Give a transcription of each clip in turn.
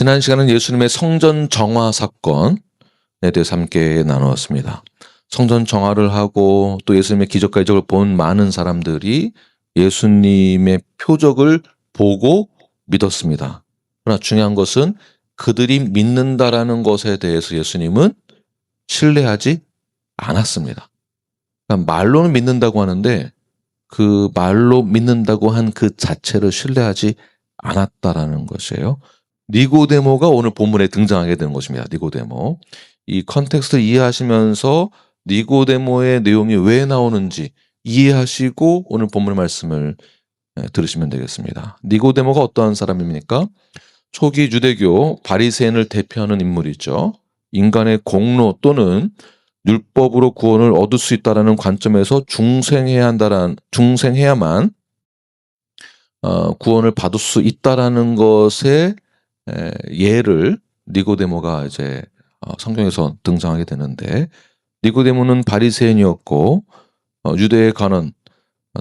지난 시간은 예수님의 성전 정화 사건에 대해서 함께 나누었습니다. 성전 정화를 하고 또 예수님의 기적과 이적을 본 많은 사람들이 예수님의 표적을 보고 믿었습니다. 그러나 중요한 것은 그들이 믿는다라는 것에 대해서 예수님은 신뢰하지 않았습니다. 그러니까 말로는 믿는다고 하는데 그 말로 믿는다고 한 그 자체를 신뢰하지 않았다라는 것이에요. 니고데모가 오늘 본문에 등장하게 되는 것입니다. 니고데모. 이 컨텍스트를 이해하시면서 니고데모의 내용이 왜 나오는지 이해하시고 오늘 본문의 말씀을 들으시면 되겠습니다. 니고데모가 어떠한 사람입니까? 초기 유대교 바리새인을 대표하는 인물이죠. 인간의 공로 또는 율법으로 구원을 얻을 수 있다라는 관점에서 중생해야만 구원을 받을 수 있다라는 것의 예를 니고데모가 이제 성경에서 등장하게 되는데, 니고데모는 바리새인이었고 유대의 관원,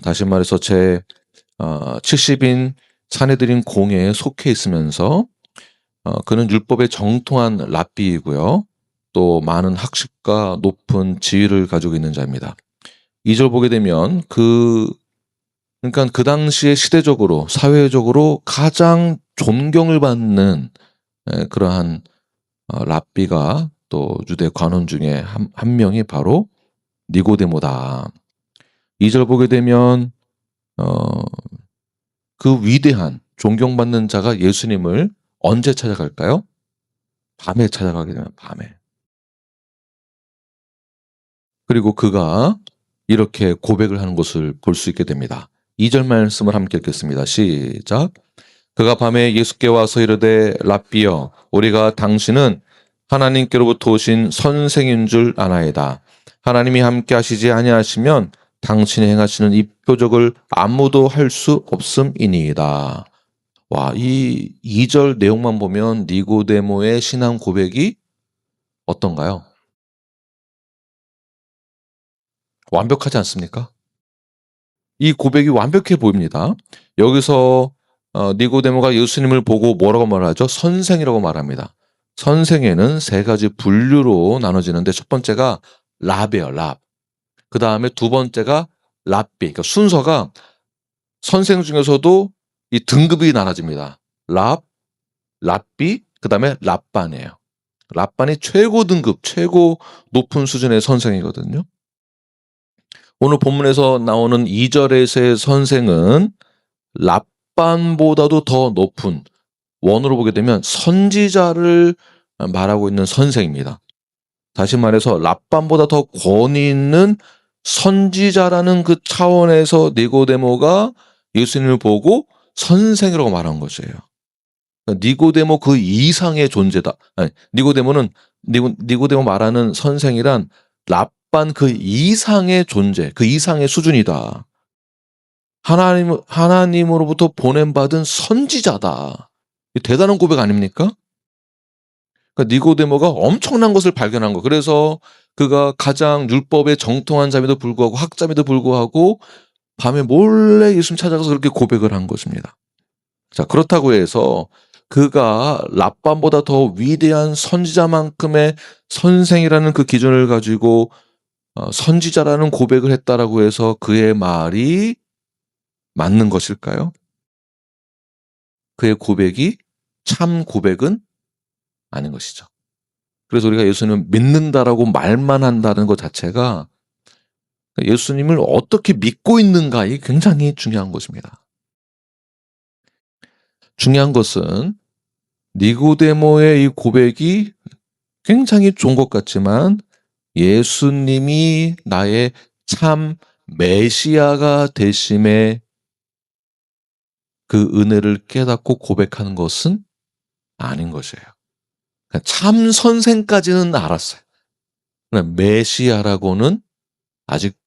다시 말해서 제 70인 사내들인 공회에 속해 있으면서 그는 율법에 정통한 랍비이고요. 또 많은 학식과 높은 지위를 가지고 있는 자입니다. 2절 보게 되면 그러니까 그 당시에 시대적으로 사회적으로 가장 존경을 받는 그러한 랍비가 또 유대 관원 중에 한 명이 바로 니고데모다. 2절 보게 되면 그 위대한 존경받는 자가 예수님을 언제 찾아갈까요? 밤에 찾아가게 되면 밤에. 그리고 그가 이렇게 고백을 하는 것을 볼 수 있게 됩니다. 2절 말씀을 함께 읽겠습니다. 시작. 그가 밤에 예수께 와서 이르되 랍비여, 우리가 당신은 하나님께로부터 오신 선생인 줄 아나이다. 하나님이 함께 하시지 아니하시면 당신이 행하시는 이 표적을 아무도 할 수 없음이니이다. 와, 이 2절 내용만 보면 니고데모의 신앙 고백이 어떤가요? 완벽하지 않습니까? 이 고백이 완벽해 보입니다. 여기서 니고데모가 예수님을 보고 뭐라고 말하죠? 선생이라고 말합니다. 선생에는 세 가지 분류로 나눠지는데 첫 번째가 랍이에요. 랍. 그 다음에 두 번째가 랍비. 그러니까 순서가 선생 중에서도 이 등급이 나눠집니다. 랍, 랍비, 그 다음에 랍반이에요. 랍반이 최고 등급, 최고 높은 수준의 선생이거든요. 오늘 본문에서 나오는 2절에서의 선생은 랍반보다도 더 높은, 원어로 보게 되면 선지자를 말하고 있는 선생입니다. 다시 말해서 랍반보다 더 권위 있는 선지자라는 그 차원에서 니고데모가 예수님을 보고 선생이라고 말한 것이에요. 니고데모 그 이상의 존재다. 아니, 니고데모 말하는 선생이란 랍반 그 이상의 존재, 그 이상의 수준이다. 하나님으로부터 보냄받은 선지자다. 대단한 고백 아닙니까? 그러니까 니고데모가 엄청난 것을 발견한 거. 그래서 그가 가장 율법에 정통한 자임에도 불구하고 학자임에도 불구하고 밤에 몰래 예수님 찾아가서 그렇게 고백을 한 것입니다. 자, 그렇다고 해서 그가 랍반보다 더 위대한 선지자만큼의 선생이라는 그 기준을 가지고 선지자라는 고백을 했다라고 해서 그의 말이 맞는 것일까요? 그의 고백이 참 고백은 아닌 것이죠. 그래서 우리가 예수님을 믿는다라고 말만 한다는 것 자체가 예수님을 어떻게 믿고 있는가, 이게 굉장히 중요한 것입니다. 중요한 것은 니고데모의 이 고백이 굉장히 좋은 것 같지만 예수님이 나의 참 메시아가 되심에 그 은혜를 깨닫고 고백하는 것은 아닌 것이에요. 참 선생까지는 알았어요. 그러나 메시아라고는 아직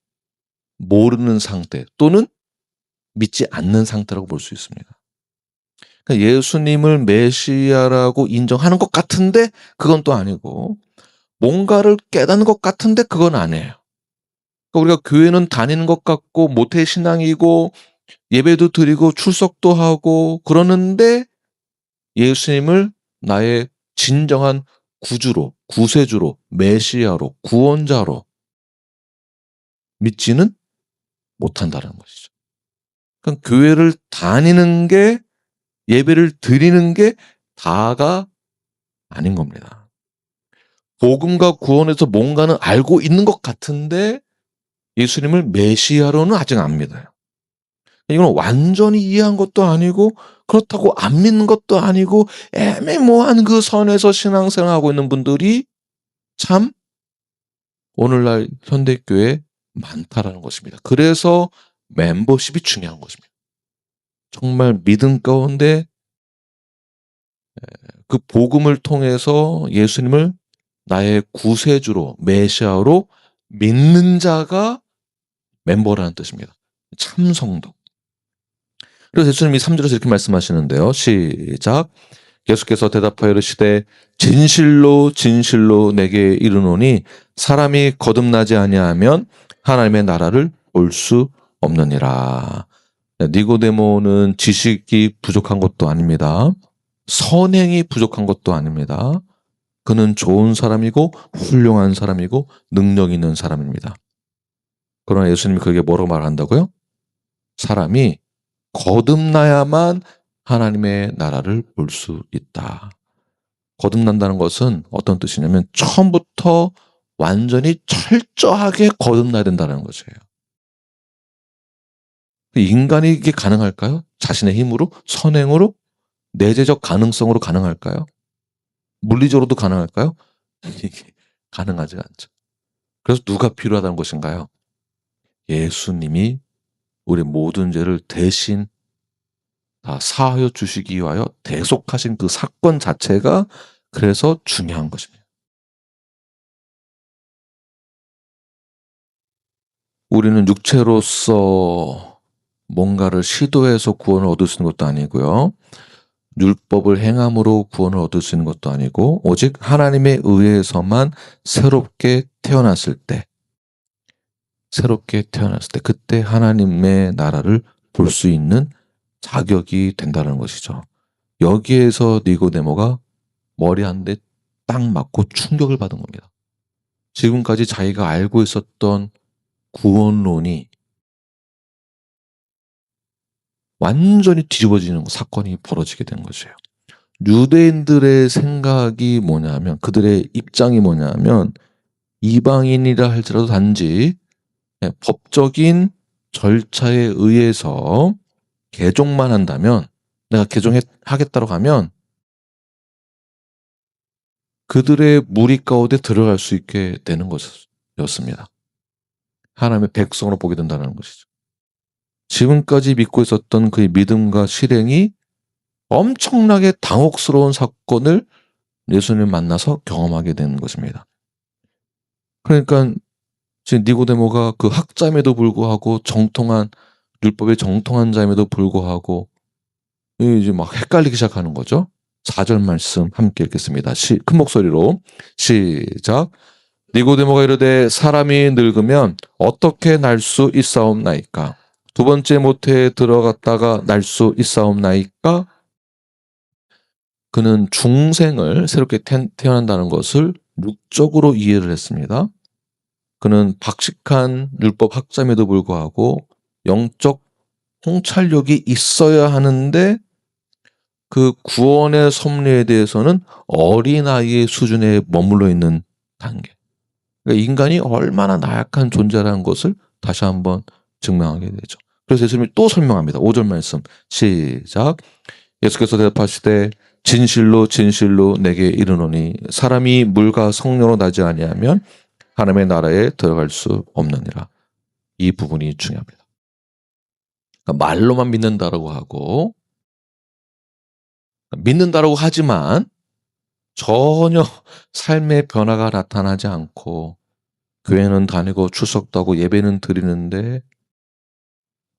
모르는 상태 또는 믿지 않는 상태라고 볼 수 있습니다. 그러니까 예수님을 메시아라고 인정하는 것 같은데 그건 또 아니고, 뭔가를 깨닫는 것 같은데 그건 아니에요. 그러니까 우리가 교회는 다니는 것 같고 모태신앙이고 예배도 드리고 출석도 하고 그러는데 예수님을 나의 진정한 구주로, 구세주로, 메시아로, 구원자로 믿지는 못한다는 것이죠. 그러니까 교회를 다니는 게, 예배를 드리는 게 다가 아닌 겁니다. 복음과 구원에서 뭔가는 알고 있는 것 같은데 예수님을 메시아로는 아직 안 믿어요. 이건 완전히 이해한 것도 아니고 그렇다고 안 믿는 것도 아니고 애매모호한 그 선에서 신앙생활하고 있는 분들이 참 오늘날 현대교회에 많다라는 것입니다. 그래서 멤버십이 중요한 것입니다. 정말 믿음 가운데 그 복음을 통해서 예수님을 나의 구세주로, 메시아로 믿는 자가 멤버라는 뜻입니다. 참성도. 그래서 예수님이 3절에서 이렇게 말씀하시는데요. 시작. 예수께서 대답하여 이르시되 진실로 진실로 내게 이르노니 사람이 거듭나지 아니하면 하나님의 나라를 볼 수 없느니라. 니고데모는 지식이 부족한 것도 아닙니다. 선행이 부족한 것도 아닙니다. 그는 좋은 사람이고 훌륭한 사람이고 능력 있는 사람입니다. 그러나 예수님이 그에게 뭐라고 말한다고요? 사람이 거듭나야만 하나님의 나라를 볼 수 있다. 거듭난다는 것은 어떤 뜻이냐면 처음부터 완전히 철저하게 거듭나야 된다는 것이에요. 인간이 이게 가능할까요? 자신의 힘으로? 선행으로? 내재적 가능성으로 가능할까요? 물리적으로도 가능할까요? 이게 가능하지 않죠. 그래서 누가 필요하다는 것인가요? 예수님이 우리 모든 죄를 대신 다 사하여 주시기 위하여 대속하신 그 사건 자체가 그래서 중요한 것입니다. 우리는 육체로서 뭔가를 시도해서 구원을 얻을 수 있는 것도 아니고요. 율법을 행함으로 구원을 얻을 수 있는 것도 아니고 오직 하나님의 의해서만 새롭게 태어났을 때 그때 하나님의 나라를 볼 수 있는 자격이 된다는 것이죠. 여기에서 니고데모가 머리 한 대 딱 맞고 충격을 받은 겁니다. 지금까지 자기가 알고 있었던 구원론이 완전히 뒤집어지는 사건이 벌어지게 된 것이에요. 유대인들의 생각이 뭐냐면, 그들의 입장이 뭐냐면 이방인이라 할지라도 단지 법적인 절차에 의해서 개종만 한다면, 내가 개종하겠다고 하면 그들의 무리 가운데 들어갈 수 있게 되는 것이었습니다. 하나님의 백성으로 보게 된다는 것이죠. 지금까지 믿고 있었던 그의 믿음과 실행이 엄청나게 당혹스러운 사건을 예수님을 만나서 경험하게 되는 것입니다. 그러니까 지금 니고데모가 그 학자임에도 불구하고 율법에 정통한 자임에도 불구하고 이제 막 헷갈리기 시작하는 거죠. 4절 말씀 함께 읽겠습니다. 큰 목소리로 시작. 니고데모가 이르되 사람이 늙으면 어떻게 날 수 있사옵나이까? 두 번째 모태에 들어갔다가 날 수 있사옵나이까? 그는 중생을 새롭게 태어난다는 것을 육적으로 이해를 했습니다. 그는 박식한 율법 학자임에도 불구하고 영적 통찰력이 있어야 하는데 그 구원의 섭리에 대해서는 어린아이의 수준에 머물러 있는 단계. 그러니까 인간이 얼마나 나약한 존재라는 것을 다시 한번 증명하게 되죠. 그래서 예수님이 또 설명합니다. 5절 말씀 시작. 예수께서 대답하시되 진실로 진실로 내게 이르노니 사람이 물과 성령으로 나지 아니하면 하나님의 나라에 들어갈 수 없느니라. 이 부분이 중요합니다. 그러니까 말로만 믿는다라고 하고 믿는다라고 하지만 전혀 삶의 변화가 나타나지 않고 교회는 다니고 출석도 하고 예배는 드리는데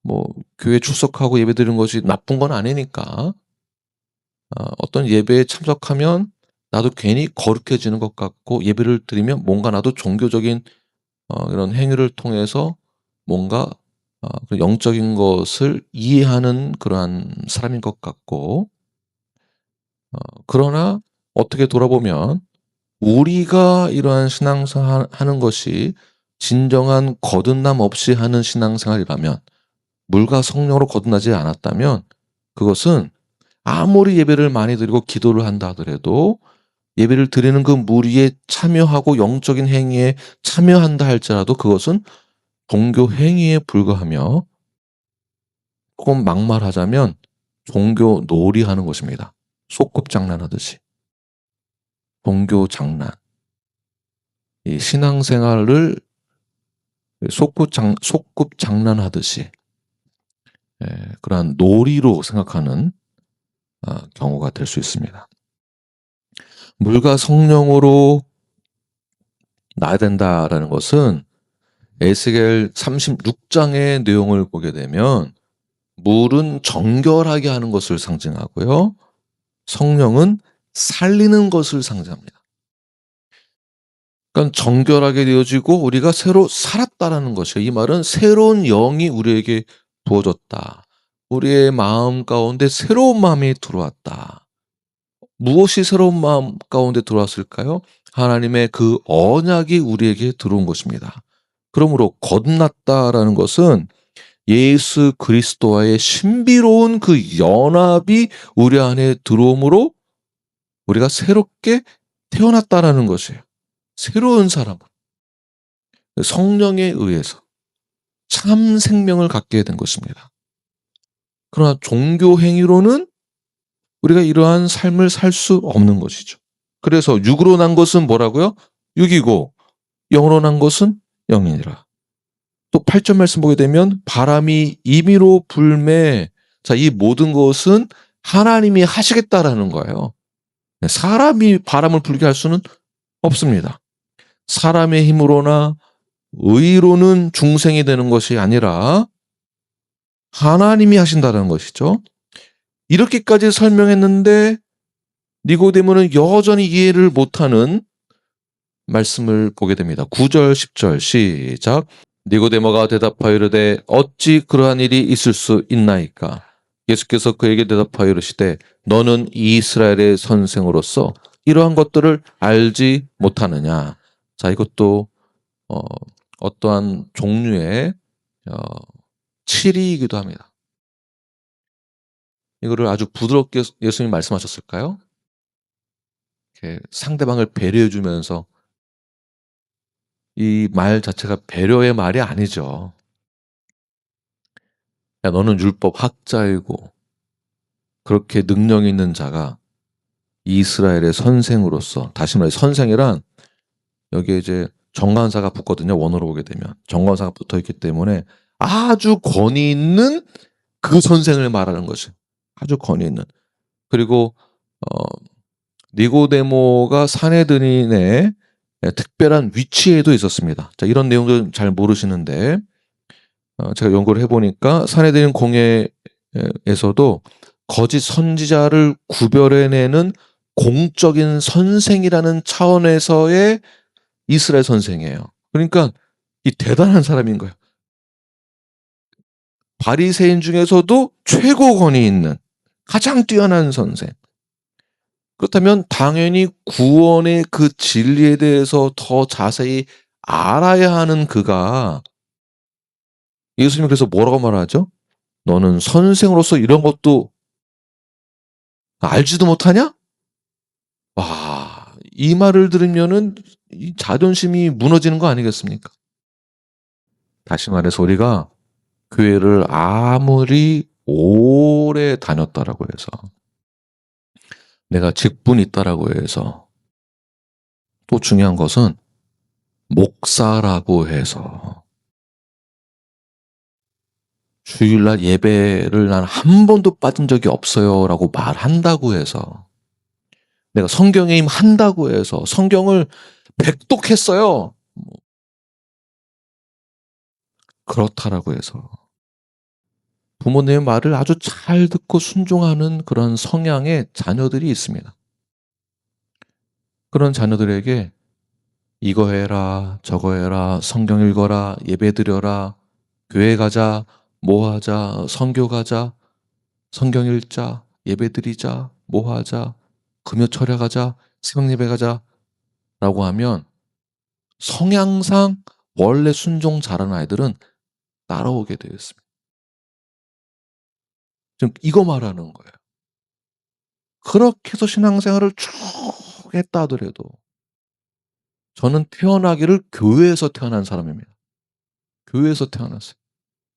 뭐 교회 출석하고 예배 드리는 것이 나쁜 건 아니니까 어떤 예배에 참석하면 나도 괜히 거룩해지는 것 같고 예배를 드리면 뭔가 나도 종교적인 이런 행위를 통해서 뭔가 그 영적인 것을 이해하는 그러한 사람인 것 같고 그러나 어떻게 돌아보면 우리가 이러한 신앙생활 하는 것이 진정한 거듭남 없이 하는 신앙생활이라면, 물과 성령으로 거듭나지 않았다면 그것은 아무리 예배를 많이 드리고 기도를 한다 하더라도, 예배를 드리는 그 무리에 참여하고 영적인 행위에 참여한다 할지라도 그것은 종교 행위에 불과하며, 조금 막말하자면 종교 놀이하는 것입니다. 소꿉장난하듯이. 종교 장난. 이 신앙생활을 소꿉장난하듯이 그러한 놀이로 생각하는 경우가 될 수 있습니다. 물과 성령으로 나야 된다라는 것은 에스겔 36장의 내용을 보게 되면, 물은 정결하게 하는 것을 상징하고요, 성령은 살리는 것을 상징합니다. 그러니까 정결하게 되어지고 우리가 새로 살았다라는 것이에요. 이 말은 새로운 영이 우리에게 부어졌다. 우리의 마음 가운데 새로운 마음이 들어왔다. 무엇이 새로운 마음 가운데 들어왔을까요? 하나님의 그 언약이 우리에게 들어온 것입니다. 그러므로 거듭났다라는 것은 예수 그리스도와의 신비로운 그 연합이 우리 안에 들어옴으로 우리가 새롭게 태어났다라는 것이에요. 새로운 사람, 성령에 의해서 참 생명을 갖게 된 것입니다. 그러나 종교 행위로는 우리가 이러한 삶을 살 수 없는 것이죠. 그래서 육으로 난 것은 뭐라고요? 육이고 영으로 난 것은 영이니라. 또 8절 말씀 보게 되면 바람이 임의로 불매. 자, 이 모든 것은 하나님이 하시겠다라는 거예요. 사람이 바람을 불게 할 수는 없습니다. 사람의 힘으로나 의로는 중생이 되는 것이 아니라 하나님이 하신다는 것이죠. 이렇게까지 설명했는데 니고데모는 여전히 이해를 못하는 말씀을 보게 됩니다. 9절 10절 시작. 니고데모가 대답하여 이르되 어찌 그러한 일이 있을 수 있나이까. 예수께서 그에게 대답하여 이르시되 너는 이스라엘의 선생으로서 이러한 것들을 알지 못하느냐. 자, 이것도 어떠한 종류의 치리이기도 합니다. 이거를 아주 부드럽게 예수님이 말씀하셨을까요? 이렇게 상대방을 배려해 주면서, 이 말 자체가 배려의 말이 아니죠. 야, 너는 율법 학자이고 그렇게 능력 있는 자가 이스라엘의 선생으로서, 다시 말해 선생이란 여기에 이제 정관사가 붙거든요. 원어로 보게 되면 정관사가 붙어 있기 때문에 아주 권위 있는 그 선생을 말하는 것이, 아주 권위 있는. 그리고 니고데모가 사내들인의 특별한 위치에도 있었습니다. 자, 이런 내용들 잘 모르시는데 제가 연구를 해보니까 사내들인 공회에서도 거짓 선지자를 구별해내는 공적인 선생이라는 차원에서의 이스라엘 선생이에요. 그러니까 이 대단한 사람인 거예요. 바리새인 중에서도 최고 권위 있는 가장 뛰어난 선생. 그렇다면 당연히 구원의 그 진리에 대해서 더 자세히 알아야 하는 그가, 예수님이 그래서 뭐라고 말하죠? 너는 선생으로서 이런 것도 알지도 못하냐? 와, 이 말을 들으면은 이 자존심이 무너지는 거 아니겠습니까? 다시 말해서 우리가 교회를 아무리 오래 다녔다라고 해서, 내가 직분이 있다라고 해서, 또 중요한 것은 목사라고 해서 주일날 예배를 난 한 번도 빠진 적이 없어요 라고 말한다고 해서, 내가 성경에 임한다고 해서 성경을 백독했어요, 그렇다라고 해서 부모님의 말을 아주 잘 듣고 순종하는 그런 성향의 자녀들이 있습니다. 그런 자녀들에게 이거 해라, 저거 해라, 성경 읽어라, 예배 드려라, 교회 가자, 뭐 하자, 선교 가자, 성경 읽자, 예배 드리자, 뭐 하자, 금요 철야 가자, 새벽 예배 가자라고 하면 성향상 원래 순종 잘하는 아이들은 따라오게 되어 있습니다. 지금 이거 말하는 거예요. 그렇게 해서 신앙생활을 쭉 했다 하더라도 저는 태어나기를 교회에서 태어난 사람입니다. 교회에서 태어났어요.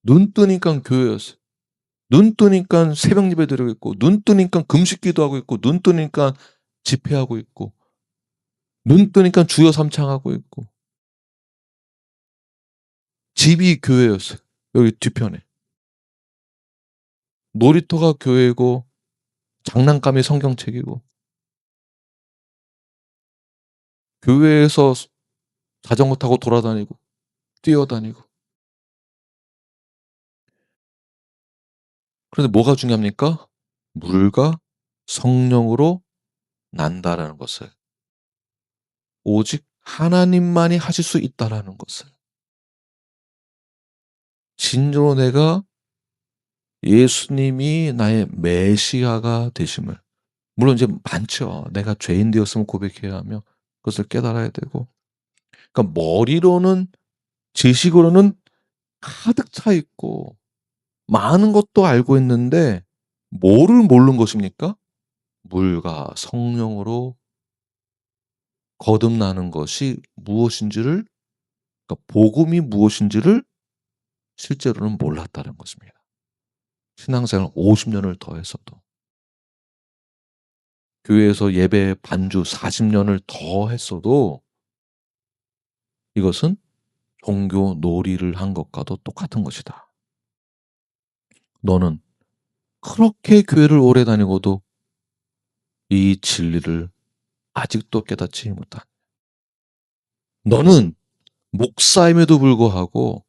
눈 뜨니까 교회였어요. 눈 뜨니까 새벽 예배 드리고 있고, 눈 뜨니까 금식 기도하고 있고, 눈 뜨니까 집회하고 있고, 눈 뜨니까 주여 삼창하고 있고. 집이 교회였어요. 여기 뒤편에. 놀이터가 교회고, 장난감이 성경책이고, 교회에서 자전거 타고 돌아다니고, 뛰어다니고. 그런데 뭐가 중요합니까? 물과 성령으로 난다라는 것을. 오직 하나님만이 하실 수 있다라는 것을. 진정으로 내가 예수님이 나의 메시아가 되심을. 물론 이제 많죠. 내가 죄인 되었음을 고백해야 하며 그것을 깨달아야 되고. 그러니까 머리로는, 지식으로는 가득 차 있고 많은 것도 알고 있는데 뭐를 모르는 것입니까? 물과 성령으로 거듭나는 것이 무엇인지를, 그러니까 복음이 무엇인지를 실제로는 몰랐다는 것입니다. 신앙생활 50년을 더 했어도, 교회에서 예배 반주 40년을 더 했어도 이것은 종교 놀이를 한 것과도 똑같은 것이다. 너는 그렇게 교회를 오래 다니고도 이 진리를 아직도 깨닫지 못한. 너는 목사임에도 불구하고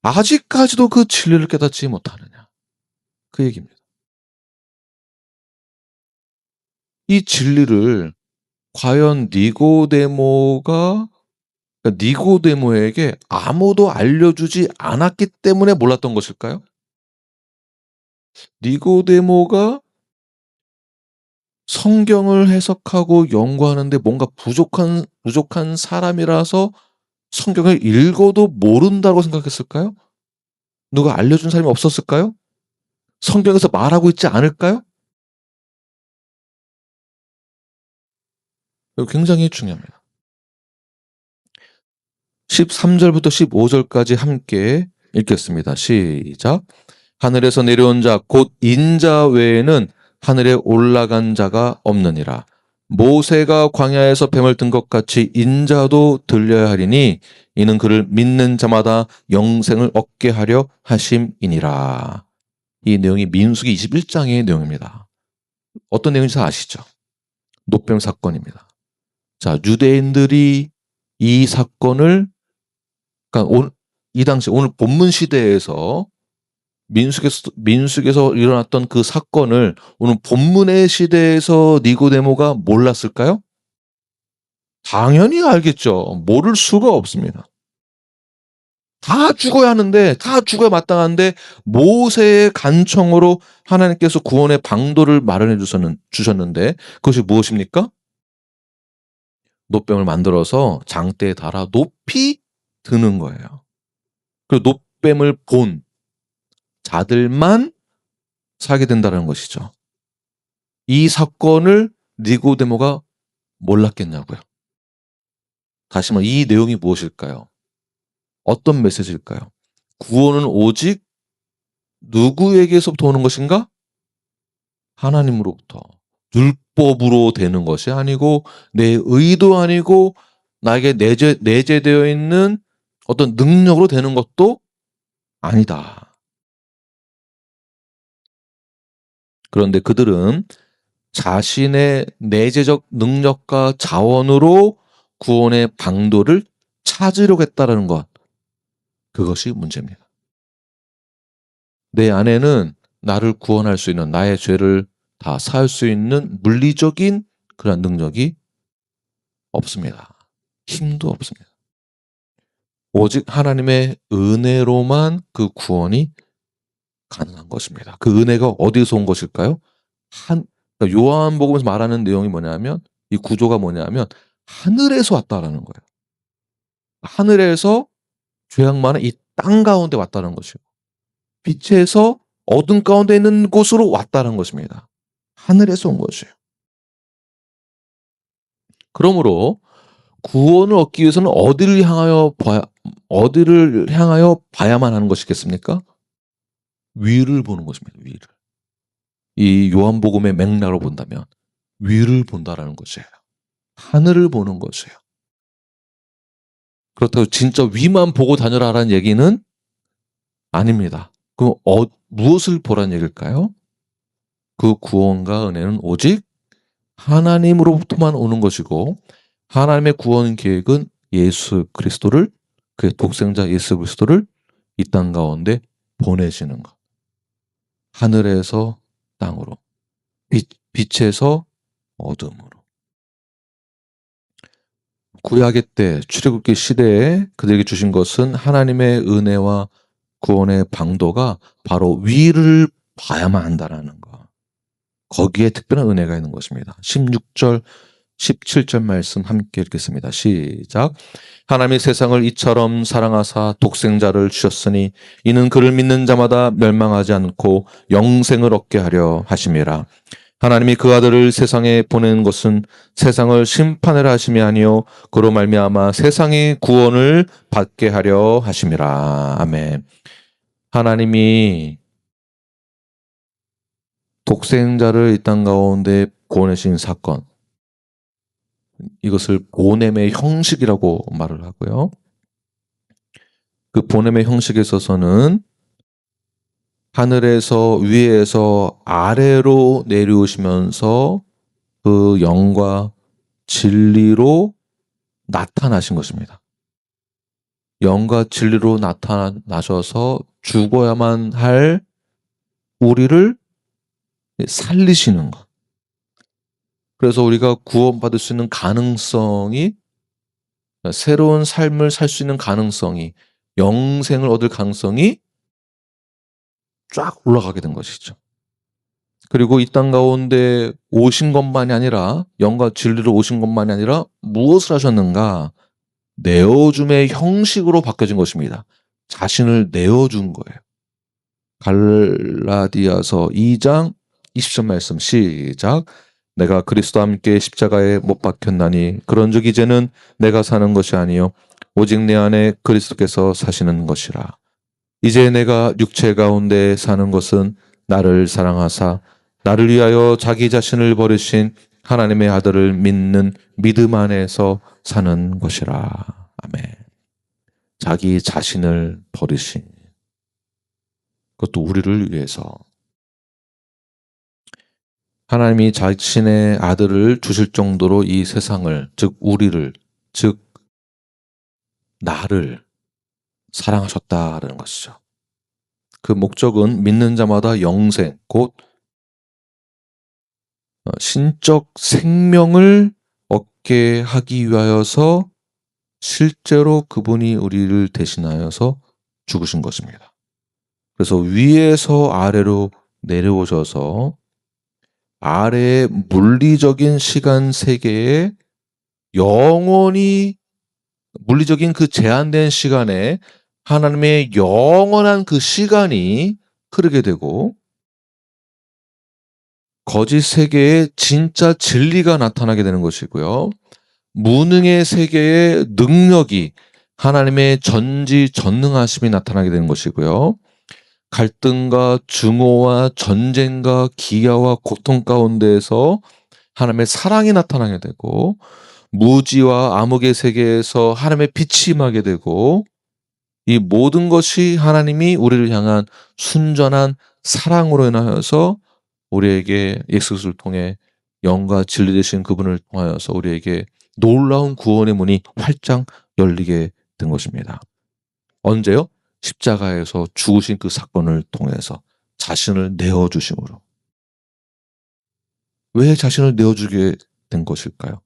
아직까지도 그 진리를 깨닫지 못하느냐. 그 얘기입니다. 이 진리를 과연 니고데모가, 그러니까 니고데모에게 아무도 알려주지 않았기 때문에 몰랐던 것일까요? 니고데모가 성경을 해석하고 연구하는데 뭔가 부족한 사람이라서 성경을 읽어도 모른다고 생각했을까요? 누가 알려준 사람이 없었을까요? 성경에서 말하고 있지 않을까요? 이거 굉장히 중요합니다. 13절부터 15절까지 함께 읽겠습니다. 시작. 하늘에서 내려온 자 곧 인자 외에는 하늘에 올라간 자가 없느니라. 모세가 광야에서 뱀을 든 것 같이 인자도 들려야 하리니 이는 그를 믿는 자마다 영생을 얻게 하려 하심이니라. 이 내용이 민수기 21장의 내용입니다. 어떤 내용인지 아시죠? 노뱀 사건입니다. 자, 유대인들이 이 사건을, 그러니까 이 당시 오늘 본문 시대에서 민수기에서 일어났던 그 사건을 오늘 본문의 시대에서 니고데모가 몰랐을까요? 당연히 알겠죠. 모를 수가 없습니다. 다 죽어야 하는데, 다 죽어야 마땅한데 모세의 간청으로 하나님께서 구원의 방도를 마련해 주셨는데 그것이 무엇입니까? 노뱀을 만들어서 장대에 달아 높이 드는 거예요. 그리고 노뱀을 본 자들만 살게 된다는 것이죠. 이 사건을 니고데모가 몰랐겠냐고요. 다시 말해 이 내용이 무엇일까요? 어떤 메시지일까요? 구원은 오직 누구에게서부터 오는 것인가? 하나님으로부터. 율법으로 되는 것이 아니고 내 의도 아니고 나에게 내재되어 있는 어떤 능력으로 되는 것도 아니다. 그런데 그들은 자신의 내재적 능력과 자원으로 구원의 방도를 찾으려고 했다는 것. 그것이 문제입니다. 내 안에는 나를 구원할 수 있는, 나의 죄를 다 사할 수 있는 물리적인 그런 능력이 없습니다. 힘도 없습니다. 오직 하나님의 은혜로만 그 구원이 가능한 것입니다. 그 은혜가 어디서 온 것일까요? 그러니까 요한복음에서 말하는 내용이 뭐냐면, 이 구조가 뭐냐면 하늘에서 왔다라는 거예요. 하늘에서 죄악 많은 이 땅 가운데 왔다는 것이고, 빛에서 어둠 가운데 있는 곳으로 왔다는 것입니다. 하늘에서 온 것이에요. 그러므로 구원을 얻기 위해서는 어디를 향하여 봐야만 하는 것이겠습니까? 위를 보는 것입니다. 위를. 이 요한복음의 맥락으로 본다면 위를 본다라는 것이에요. 하늘을 보는 것이에요. 그렇다고 진짜 위만 보고 다녀라라는 얘기는 아닙니다. 그럼 무엇을 보라는 얘기일까요? 그 구원과 은혜는 오직 하나님으로부터만 오는 것이고, 하나님의 구원 계획은 예수 그리스도를, 그의 독생자 예수 그리스도를 이 땅 가운데 보내시는 것. 하늘에서 땅으로, 빛에서 어둠으로. 구약의 때, 출애굽기 시대에 그들에게 주신 것은 하나님의 은혜와 구원의 방도가 바로 위를 봐야만 한다라는 것. 거기에 특별한 은혜가 있는 것입니다. 16절, 17절 말씀 함께 읽겠습니다. 시작. 하나님이 세상을 이처럼 사랑하사 독생자를 주셨으니 이는 그를 믿는 자마다 멸망하지 않고 영생을 얻게 하려 하심이라. 하나님이 그 아들을 세상에 보낸 것은 세상을 심판하려 하심이 아니요 그로 말미암아 세상의 구원을 받게 하려 하심이라. 아멘. 하나님이 독생자를 이 땅 가운데 보내신 사건, 이것을 보냄의 형식이라고 말을 하고요. 그 보냄의 형식에 있어서는 하늘에서 위에서 아래로 내려오시면서 그 영과 진리로 나타나신 것입니다. 영과 진리로 나타나셔서 죽어야만 할 우리를 살리시는 것. 그래서 우리가 구원받을 수 있는 가능성이, 새로운 삶을 살 수 있는 가능성이, 영생을 얻을 가능성이 쫙 올라가게 된 것이죠. 그리고 이 땅 가운데 오신 것만이 아니라, 영과 진리로 오신 것만이 아니라 무엇을 하셨는가? 내어줌의 형식으로 바뀌어진 것입니다. 자신을 내어준 거예요. 갈라디아서 2장 20절 말씀 시작. 내가 그리스도와 함께 십자가에 못 박혔나니 그런즉 이제는 내가 사는 것이 아니요 오직 내 안에 그리스도께서 사시는 것이라. 이제 내가 육체 가운데 사는 것은 나를 사랑하사 나를 위하여 자기 자신을 버리신 하나님의 아들을 믿는 믿음 안에서 사는 것이라. 아멘. 자기 자신을 버리신, 그것도 우리를 위해서. 하나님이 자신의 아들을 주실 정도로 이 세상을, 즉 우리를, 즉 나를 사랑하셨다라는 것이죠. 그 목적은 믿는 자마다 영생, 곧 신적 생명을 얻게 하기 위하여서 실제로 그분이 우리를 대신하여서 죽으신 것입니다. 그래서 위에서 아래로 내려오셔서 아래의 물리적인 시간 세계에 영원히, 물리적인 그 제한된 시간에 하나님의 영원한 그 시간이 흐르게 되고, 거짓 세계에 진짜 진리가 나타나게 되는 것이고요. 무능의 세계에 능력이, 하나님의 전지전능하심이 나타나게 되는 것이고요. 갈등과 증오와 전쟁과 기아와 고통 가운데에서 하나님의 사랑이 나타나게 되고, 무지와 암흑의 세계에서 하나님의 빛이 임하게 되고, 이 모든 것이 하나님이 우리를 향한 순전한 사랑으로 인하여서 우리에게 예수 그리스도를 통해 영과 진리 되신 그분을 통하여서 우리에게 놀라운 구원의 문이 활짝 열리게 된 것입니다. 언제요? 십자가에서 죽으신 그 사건을 통해서 자신을 내어주심으로. 왜 자신을 내어주게 된 것일까요?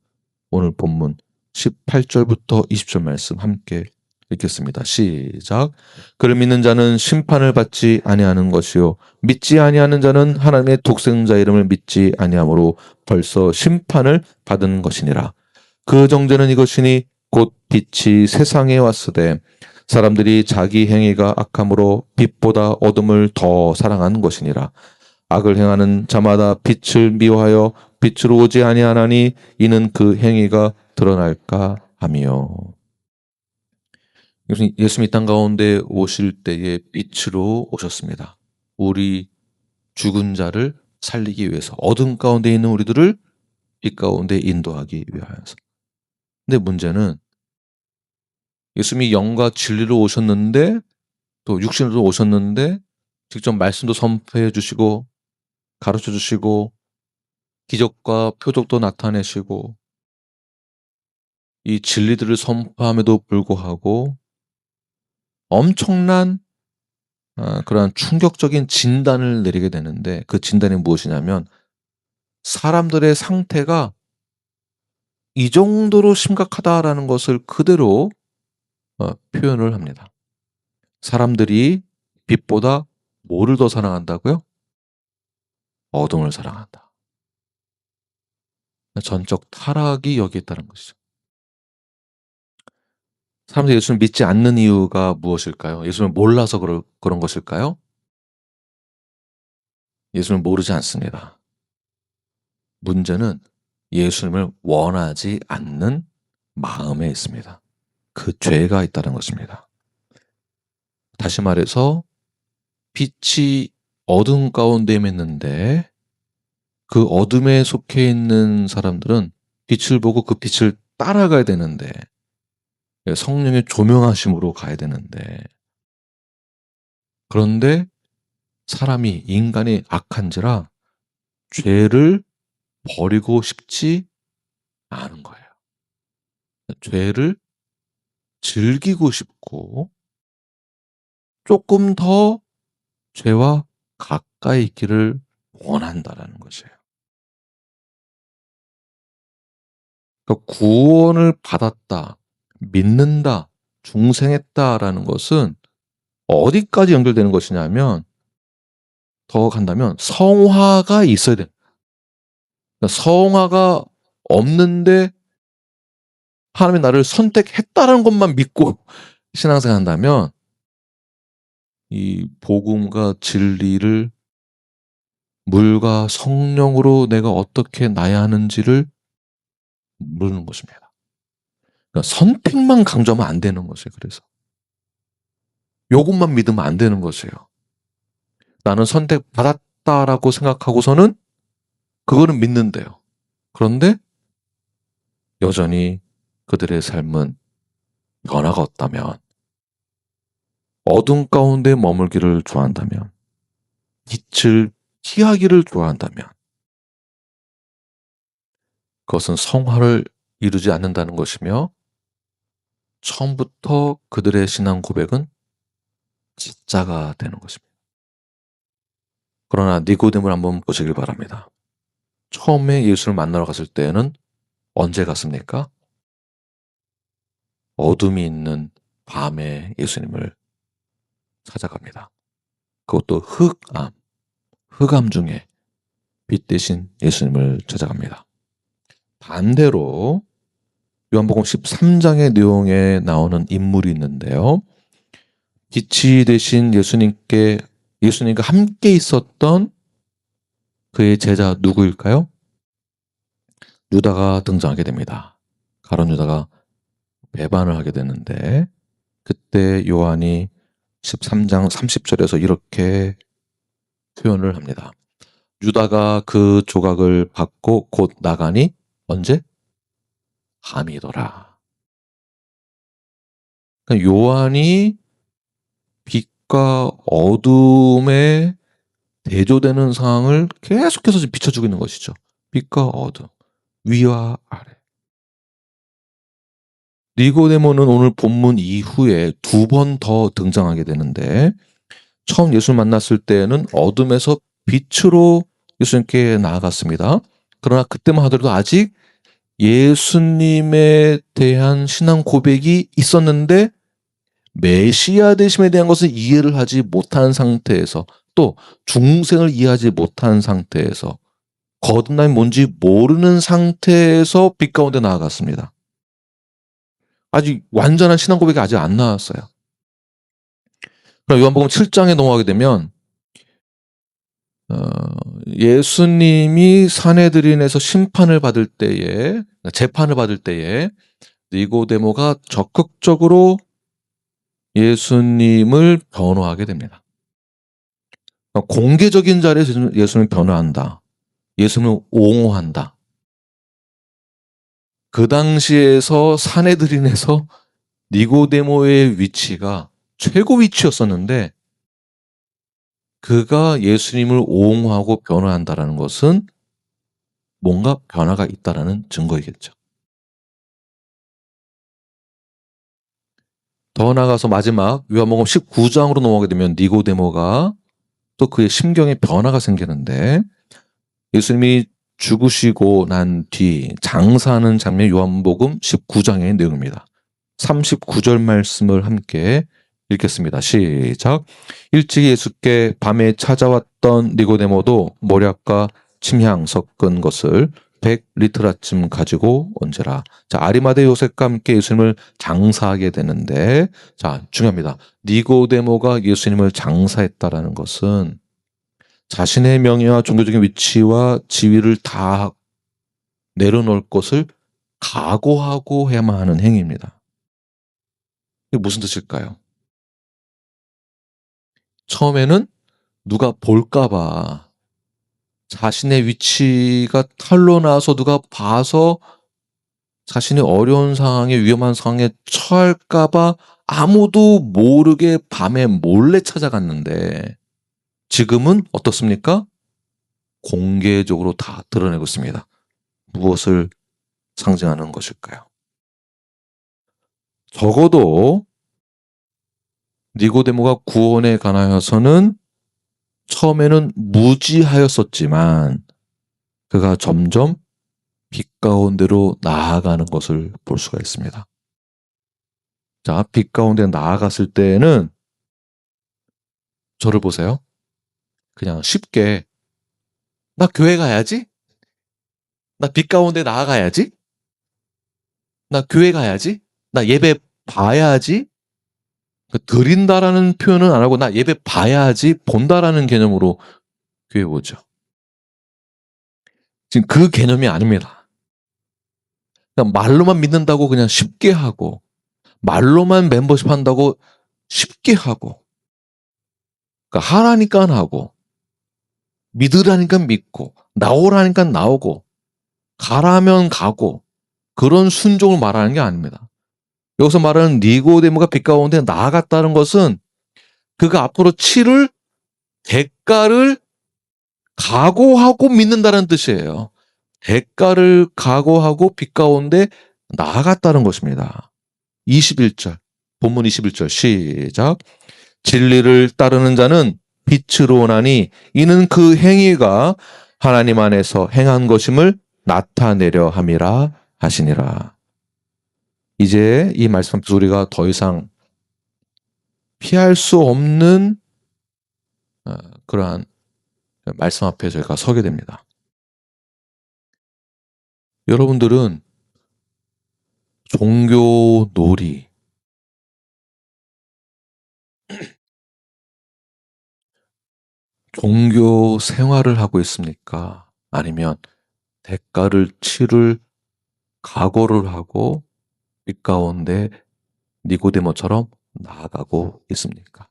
오늘 본문 18절부터 20절 말씀 함께 읽겠습니다. 시작. 그를 믿는 자는 심판을 받지 아니하는 것이요 믿지 아니하는 자는 하나님의 독생자 이름을 믿지 아니하므로 벌써 심판을 받은 것이니라. 그 정죄는 이것이니 곧 빛이 세상에 왔으되 사람들이 자기 행위가 악함으로 빛보다 어둠을 더 사랑한 것이니라. 악을 행하는 자마다 빛을 미워하여 빛으로 오지 아니하나니 이는 그 행위가 드러날까 하며. 예수님이 이 땅 가운데 오실 때에 빛으로 오셨습니다. 우리 죽은 자를 살리기 위해서 어둠 가운데 있는 우리들을 빛 가운데 인도하기 위하여서. 근데 문제는 예수님이 영과 진리로 오셨는데 또 육신으로 오셨는데 직접 말씀도 선포해 주시고 가르쳐 주시고 기적과 표적도 나타내시고 이 진리들을 선포함에도 불구하고 엄청난 그러한 충격적인 진단을 내리게 되는데 그 진단이 무엇이냐면 사람들의 상태가 이 정도로 심각하다라는 것을 그대로 표현을 합니다. 사람들이 빛보다 뭐를 더 사랑한다고요? 어둠을 사랑한다. 전적 타락이 여기 있다는 것이죠. 사람들이 예수를 믿지 않는 이유가 무엇일까요? 예수를 몰라서 그런 것일까요? 예수를 모르지 않습니다. 문제는 예수님을 원하지 않는 마음에 있습니다. 그 죄가 있다는 것입니다. 다시 말해서 빛이 어둠 가운데 있는데 그 어둠에 속해 있는 사람들은 빛을 보고 그 빛을 따라가야 되는데 성령의 조명하심으로 가야 되는데 그런데 사람이 인간이 악한지라 죄를 버리고 싶지 않은 거예요. 죄를 즐기고 싶고 조금 더 죄와 가까이 있기를 원한다라는 것이에요. 그러니까 구원을 받았다, 믿는다, 중생했다라는 것은 어디까지 연결되는 것이냐면 더 간다면 성화가 있어야 됩니다. 그러니까 성화가 없는데 하나님이 나를 선택했다는 것만 믿고 신앙생활 한다면 이 복음과 진리를 물과 성령으로 내가 어떻게 나야 하는지를 모르는 것입니다. 그러니까 선택만 강조하면 안 되는 것이에요. 그래서 요것만 믿으면 안 되는 것이에요. 나는 선택받았다라고 생각하고서는 그거는 믿는데요. 그런데 여전히 그들의 삶은 변화가 없다면, 어둠 가운데 머물기를 좋아한다면, 빛을 피하기를 좋아한다면 그것은 성화를 이루지 않는다는 것이며 처음부터 그들의 신앙 고백은 가짜가 되는 것입니다. 그러나 니고데모를 한번 보시길 바랍니다. 처음에 예수를 만나러 갔을 때는 언제 갔습니까? 어둠이 있는 밤에 예수님을 찾아갑니다. 그것도 흑암 중에 빛 대신 예수님을 찾아갑니다. 반대로 요한복음 13장의 내용에 나오는 인물이 있는데요. 빛이 되신 예수님과 함께 있었던 그의 제자 누구일까요? 유다가 등장하게 됩니다. 가룟 유다가 배반을 하게 되는데 그때 요한이 13장 30절에서 이렇게 표현을 합니다. 유다가 그 조각을 받고 곧 나가니 언제? 밤이더라. 그러니까 요한이 빛과 어둠에 대조되는 상황을 계속해서 지금 비춰주고 있는 것이죠. 빛과 어둠, 위와 아래. 니고데모는 오늘 본문 이후에 2번 더 등장하게 되는데 처음 예수를 만났을 때는 어둠에서 빛으로 예수님께 나아갔습니다. 그러나 그때만 하더라도 아직 예수님에 대한 신앙 고백이 있었는데 메시아 되심에 대한 것을 이해를 하지 못한 상태에서, 또 중생을 이해하지 못한 상태에서, 거듭남이 뭔지 모르는 상태에서 빛 가운데 나아갔습니다. 아직 완전한 신앙 고백이 아직 안 나왔어요. 그럼 요한복음 7장에 넘어가게 되면 예수님이 산헤드린에서 심판을 받을 때에, 재판을 받을 때에 니고데모가 적극적으로 예수님을 변호하게 됩니다. 공개적인 자리에서 예수님을 변호한다. 예수님을 옹호한다. 그 당시에서 산헤드린에서 니고데모의 위치가 최고 위치였었는데, 그가 예수님을 옹호하고 변호한다라는 것은 뭔가 변화가 있다라는 증거이겠죠. 더 나아가서 마지막 요한복음 19장으로 넘어가게 되면 니고데모가 또 그의 심경에 변화가 생기는데, 예수님이 죽으시고 난 뒤 장사하는 장면, 요한복음 19장의 내용입니다. 39절 말씀을 함께 읽겠습니다. 시작. 일찍 예수께 밤에 찾아왔던 니고데모도 모략과 침향 섞은 것을 100리트라쯤 가지고 온지라. 자, 아리마대 요셉과 함께 예수님을 장사하게 되는데, 자, 중요합니다. 니고데모가 예수님을 장사했다라는 것은 자신의 명예와 종교적인 위치와 지위를 다 내려놓을 것을 각오하고 해야만 하는 행위입니다. 이게 무슨 뜻일까요? 처음에는 누가 볼까봐, 자신의 위치가 탄로나서 누가 봐서 자신이 어려운 상황에, 위험한 상황에 처할까봐 아무도 모르게 밤에 몰래 찾아갔는데, 지금은 어떻습니까? 공개적으로 다 드러내고 있습니다. 무엇을 상징하는 것일까요? 적어도 니고데모가 구원에 관하여서는 처음에는 무지하였었지만 그가 점점 빛 가운데로 나아가는 것을 볼 수가 있습니다. 자, 빛 가운데 나아갔을 때에는 저를 보세요. 그냥 쉽게 나 교회 가야지? 나 빛 가운데 나아가야지? 나 교회 가야지? 나 예배 봐야지? 드린다라는 표현은 안 하고 나 예배 봐야지, 본다라는 개념으로 교회 오죠. 지금 그 개념이 아닙니다. 그냥 말로만 믿는다고 그냥 쉽게 하고, 말로만 멤버십 한다고 쉽게 하고, 그러니까 하라니까 하고, 믿으라니까 믿고, 나오라니까 나오고, 가라면 가고, 그런 순종을 말하는 게 아닙니다. 여기서 말하는 니고데모가 빛 가운데 나아갔다는 것은 그가 앞으로 치를 대가를 각오하고 믿는다는 뜻이에요. 대가를 각오하고 빛 가운데 나아갔다는 것입니다. 21절, 본문 21절 시작. 진리를 따르는 자는 빛으로 오나니 이는 그 행위가 하나님 안에서 행한 것임을 나타내려 함이라 하시니라. 이제 이 말씀 앞에서 우리가 더 이상 피할 수 없는 그러한 말씀 앞에 저희가 서게 됩니다. 여러분들은 종교 놀이, 종교 생활을 하고 있습니까? 아니면 대가를 치를 각오를 하고 빛 가운데 니고데모처럼 나아가고 있습니까?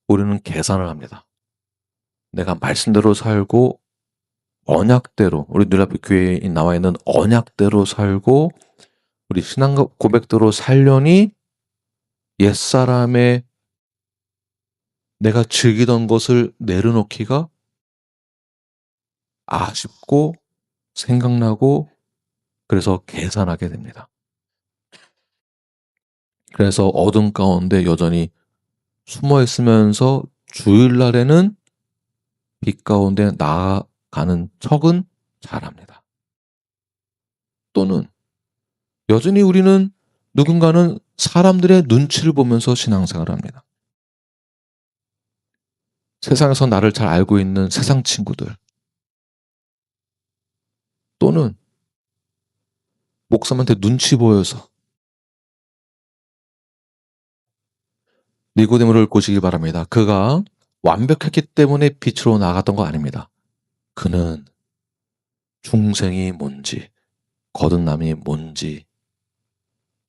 우리는 계산을 합니다. 내가 말씀대로 살고 언약대로, 우리 눈앞에 교회에 나와 있는 언약대로 살고 우리 신앙 고백대로 살려니 옛사람의 내가 즐기던 것을 내려놓기가 아쉽고 생각나고, 그래서 계산하게 됩니다. 그래서 어둠 가운데 여전히 숨어 있으면서 주일날에는 빛 가운데 나아가는 척은 잘합니다. 또는 여전히 우리는 누군가는 사람들의 눈치를 보면서 신앙생활을 합니다. 세상에서 나를 잘 알고 있는 세상 친구들, 또는 목사님한테 눈치 보여서 니고데모를 보시기 바랍니다. 그가 완벽했기 때문에 빛으로 나갔던 거 아닙니다. 그는 중생이 뭔지, 거듭남이 뭔지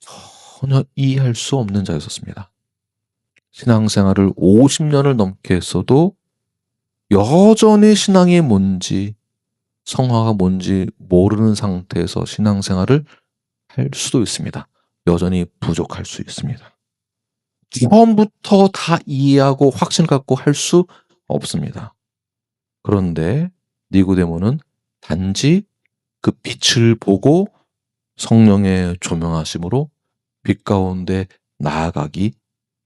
전혀 이해할 수 없는 자였었습니다. 신앙생활을 50년을 넘게 했어도 여전히 신앙이 뭔지, 성화가 뭔지 모르는 상태에서 신앙생활을 할 수도 있습니다. 여전히 부족할 수 있습니다. 처음부터 다 이해하고 확신 갖고 할 수 없습니다. 그런데 니고데모는 단지 그 빛을 보고 성령의 조명하심으로 빛 가운데 나아가기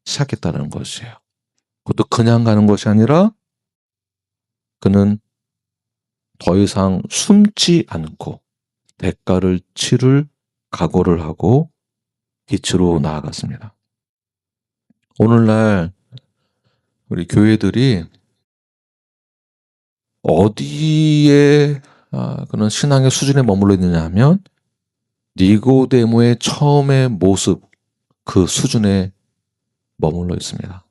시작했다는 것이에요. 그것도 그냥 가는 것이 아니라 그는 더 이상 숨지 않고 대가를 치를 각오를 하고 빛으로 나아갔습니다. 오늘날 우리 교회들이 어디에 그런 신앙의 수준에 머물러 있느냐 하면 니고데모의 처음의 모습, 그 수준에 머물러 있습니다.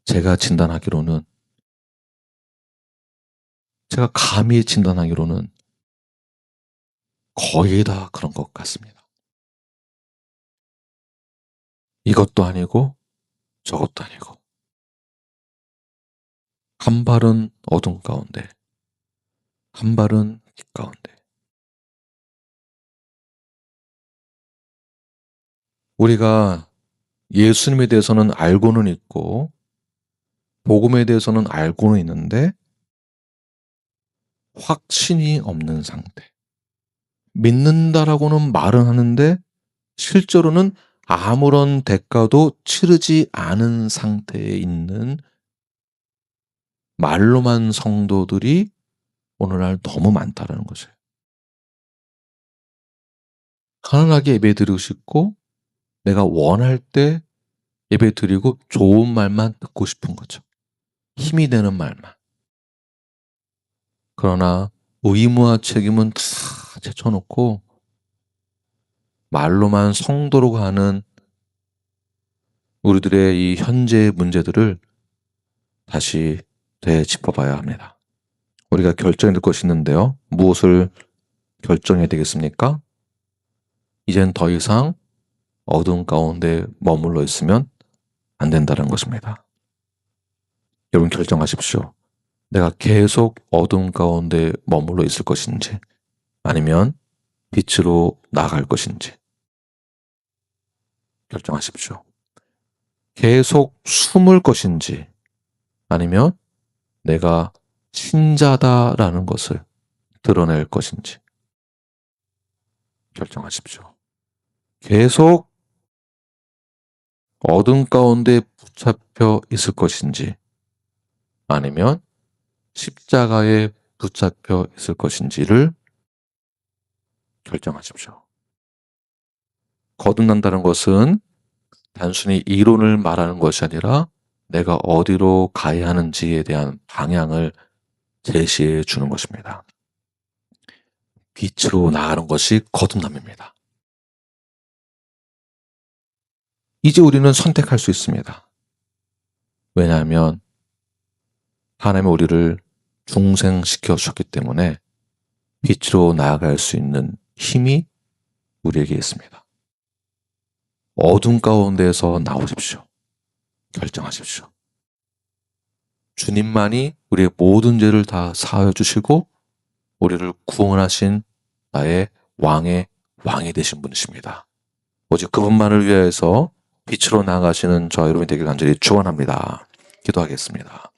제가 감히 진단하기로는 거의 다 그런 것 같습니다. 이것도 아니고 저것도 아니고, 한 발은 어둠 가운데, 한 발은 빛 가운데. 우리가 예수님에 대해서는 알고는 있고 복음에 대해서는 알고는 있는데 확신이 없는 상태. 믿는다라고는 말은 하는데 실제로는 아무런 대가도 치르지 않은 상태에 있는 말로만 성도들이 오늘날 너무 많다라는 것이에요. 편안하게 예배드리고 싶고 내가 원할 때 예배드리고 좋은 말만 듣고 싶은 거죠. 힘이 되는 말만. 그러나 의무와 책임은 다 제쳐놓고 말로만 성도로 가는 우리들의 이 현재의 문제들을 다시 되짚어봐야 합니다. 우리가 결정해야 될 것이 있는데요. 무엇을 결정해야 되겠습니까? 이젠 더 이상 어둠 가운데 머물러 있으면 안 된다는 것입니다. 여러분 결정하십시오. 내가 계속 어둠 가운데 머물러 있을 것인지 아니면 빛으로 나아갈 것인지 결정하십시오. 계속 숨을 것인지 아니면 내가 신자다라는 것을 드러낼 것인지 결정하십시오. 계속 어둠 가운데 붙잡혀 있을 것인지 아니면 십자가에 붙잡혀 있을 것인지를 결정하십시오. 거듭난다는 것은 단순히 이론을 말하는 것이 아니라 내가 어디로 가야 하는지에 대한 방향을 제시해 주는 것입니다. 빛으로 나아가는 것이 거듭남입니다. 이제 우리는 선택할 수 있습니다. 왜냐하면 하나님이 우리를 중생시켜 주셨기 때문에 빛으로 나아갈 수 있는 힘이 우리에게 있습니다. 어둠 가운데에서 나오십시오. 결정하십시오. 주님만이 우리의 모든 죄를 다 사하여 주시고 우리를 구원하신 나의 왕의 왕이 되신 분이십니다. 오직 그분만을 위하여서 빛으로 나아가시는 저와 여러분이 되길 간절히 축원합니다. 기도하겠습니다.